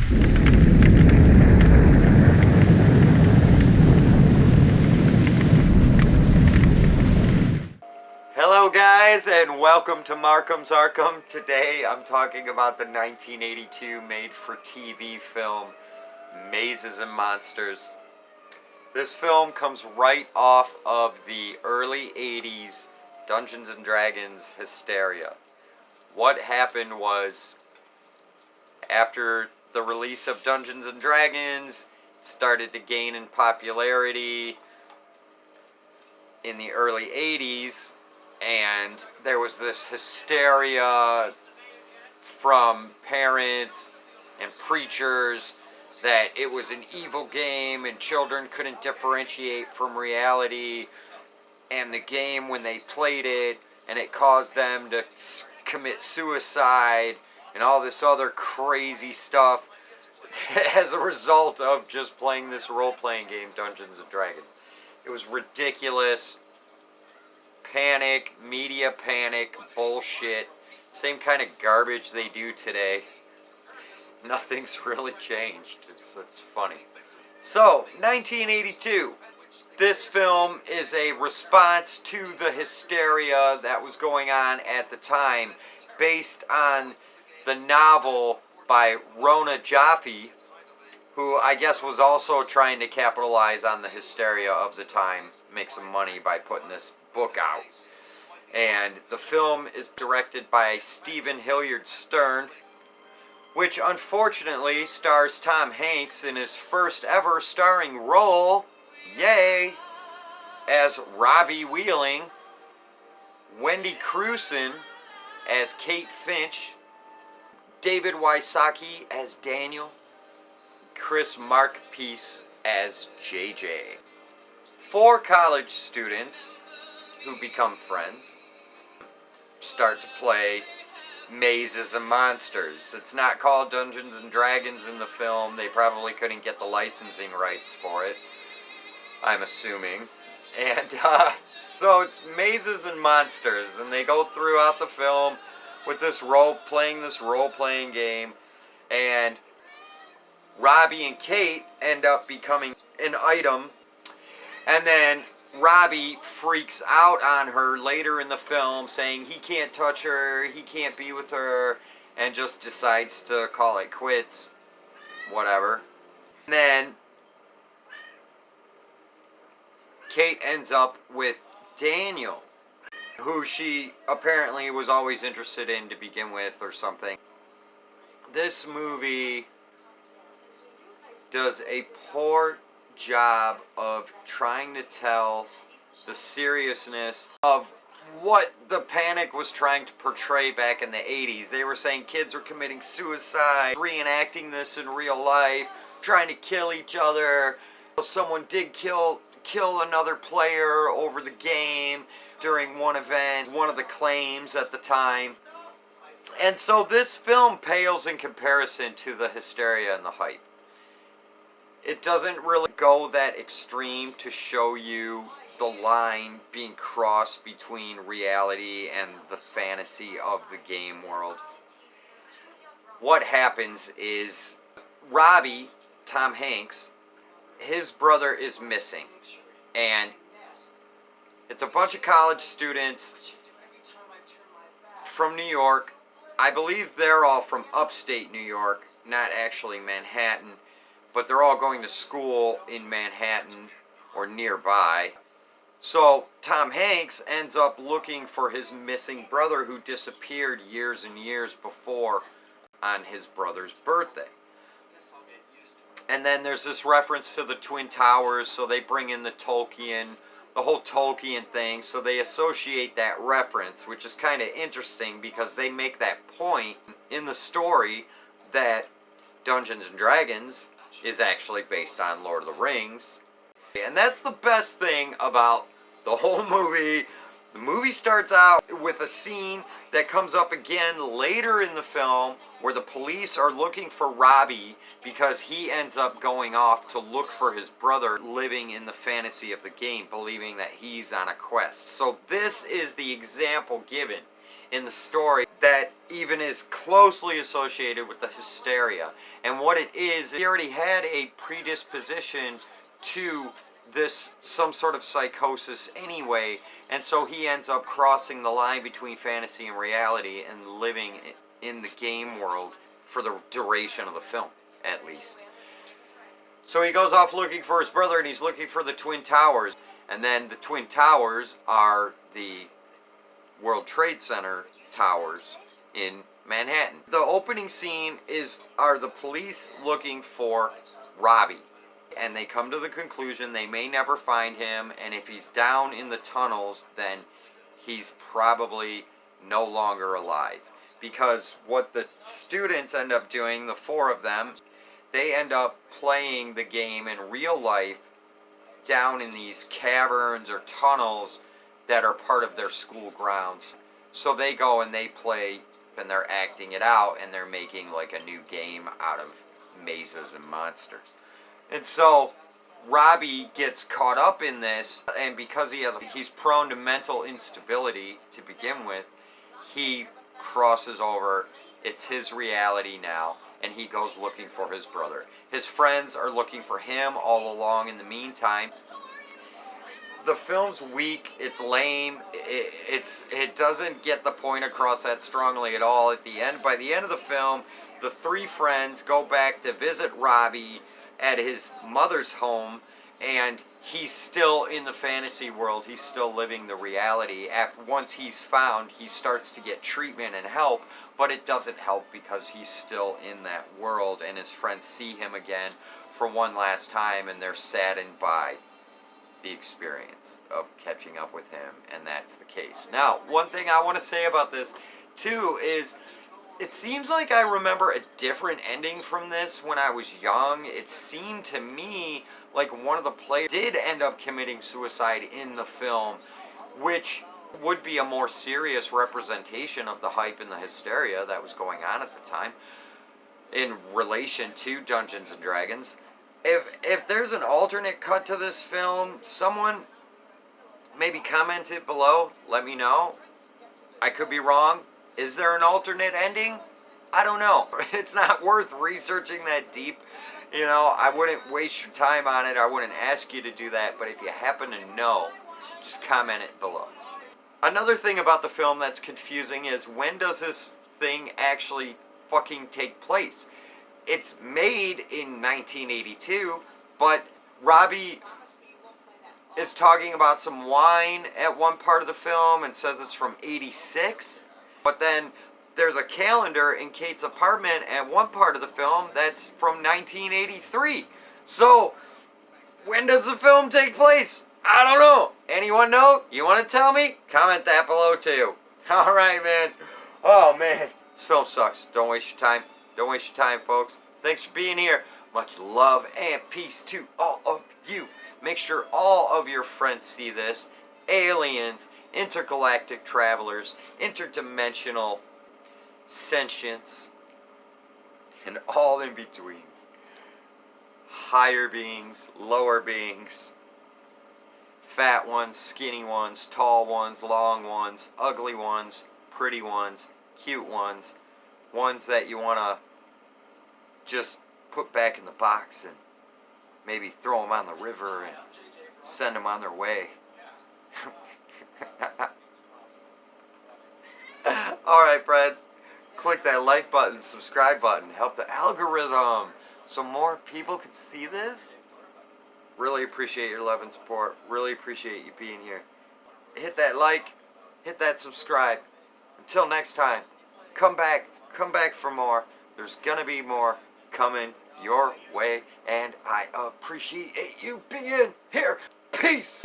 Hello guys, and welcome to Markham's Arkham. Today I'm talking about the 1982 made-for-TV film Mazes and Monsters. This film comes right off of the early 80s Dungeons and Dragons hysteria. What happened was, after the release of Dungeons and Dragons, it started to gain in popularity in the early 80s. And there was this hysteria from parents and preachers that it was an evil game and children couldn't differentiate from reality. And the game, when they played it, and it caused them to commit suicide and all this other crazy stuff as a result of just playing this role-playing game, Dungeons and Dragons. It was ridiculous. Panic, media panic, bullshit. Same kind of garbage they do today. Nothing's really changed. It's funny. So, 1982. This film is a response to the hysteria that was going on at the time, based on the novel by Rona Jaffe, who I guess was also trying to capitalize on the hysteria of the time, make some money by putting this book out. And the film is directed by Stephen Hilliard Stern, which unfortunately stars Tom Hanks in his first ever starring role, yay, as Robbie Wheeling, Wendy Crewson as Kate Finch, David Wysocki as Daniel, Chris Markpeace as JJ. 4 college students who become friends start to play Mazes and Monsters. It's not called Dungeons and Dragons in the film. They probably couldn't get the licensing rights for it, I'm assuming. And so it's Mazes and Monsters, and they go throughout the film with this role-playing game, and Robbie and Kate end up becoming an item, and then Robbie freaks out on her later in the film, saying he can't touch her, he can't be with her, and just decides to call it quits. Whatever. And then Kate ends up with Daniel, who she apparently was always interested in to begin with or something. This movie does a poor job of trying to tell the seriousness of what the panic was trying to portray back in the 80s. They were saying kids are committing suicide, reenacting this in real life, trying to kill each other. Someone did kill another player over the game during one event, one of the claims at the time. And so this film pales in comparison to the hysteria and the hype. It doesn't really go that extreme to show you the line being crossed between reality and the fantasy of the game world. What happens is Robbie, Tom Hanks, his brother is missing. And it's a bunch of college students from New York. I believe they're all from upstate New York, not actually Manhattan. But they're all going to school in Manhattan or nearby. So Tom Hanks ends up looking for his missing brother, who disappeared years and years before on his brother's birthday. And then there's this reference to the Twin Towers, so they bring in the whole Tolkien thing, so they associate that reference, which is kind of interesting because they make that point in the story that Dungeons and Dragons is actually based on Lord of the Rings. And that's the best thing about the whole movie. The movie starts out with a scene that comes up again later in the film where the police are looking for Robbie because he ends up going off to look for his brother, living in the fantasy of the game, believing that he's on a quest. So this is the example given in the story that even is closely associated with the hysteria. And what it is, he already had a predisposition to this, some sort of psychosis anyway, and so he ends up crossing the line between fantasy and reality and living in the game world for the duration of the film, at least. So he goes off looking for his brother, and he's looking for the Twin Towers. And then the Twin Towers are the World Trade Center towers in Manhattan. The opening scene are the police looking for Robbie. And they come to the conclusion they may never find him, and if he's down in the tunnels, then he's probably no longer alive. Because what the students end up doing, the four of them, they end up playing the game in real life down in these caverns or tunnels that are part of their school grounds. So they go and they play, and they're acting it out, and they're making like a new game out of mazes and monsters. And so Robbie gets caught up in this, and because he's prone to mental instability to begin with, he crosses over. It's his reality now, and he goes looking for his brother. His friends are looking for him all along in the meantime. The film's weak, it's lame, it doesn't get the point across that strongly at all. By the end of the film, the three friends go back to visit Robbie at his mother's home, and he's still in the fantasy world. He's still living the reality. Once he's found, he starts to get treatment and help, but it doesn't help because he's still in that world, and his friends see him again for one last time, and they're saddened by the experience of catching up with him, and that's the case. Now, one thing I want to say about this, too, is it seems like I remember a different ending from this when I was young. It seemed to me like one of the players did end up committing suicide in the film, which would be a more serious representation of the hype and the hysteria that was going on at the time in relation to Dungeons and Dragons. If there's an alternate cut to this film, someone maybe comment it below, let me know. I could be wrong. Is there an alternate ending? I don't know. It's not worth researching that deep. You know, I wouldn't waste your time on it. I wouldn't ask you to do that. But if you happen to know, just comment it below. Another thing about the film that's confusing is, when does this thing actually fucking take place? It's made in 1982, but Robbie is talking about some wine at one part of the film and says it's from 86. But then there's a calendar in Kate's apartment at one part of the film that's from 1983. So, when does the film take place? I don't know. Anyone know? You want to tell me? Comment that below too. Alright, man. Oh, man. This film sucks. Don't waste your time. Don't waste your time, folks. Thanks for being here. Much love and peace to all of you. Make sure all of your friends see this. Aliens, intergalactic travelers, interdimensional sentience, and all in between. Higher beings, lower beings, fat ones, skinny ones, tall ones, long ones, ugly ones, pretty ones, cute ones, ones that you want to just put back in the box and maybe throw them on the river and send them on their way. Alright, friends, click that like button, subscribe button, help the algorithm so more people can see this. Really appreciate your love and support. Really appreciate you being here. Hit that like, hit that subscribe. Until next time, come back for more. There's gonna be more coming your way, and I appreciate you being here. Peace.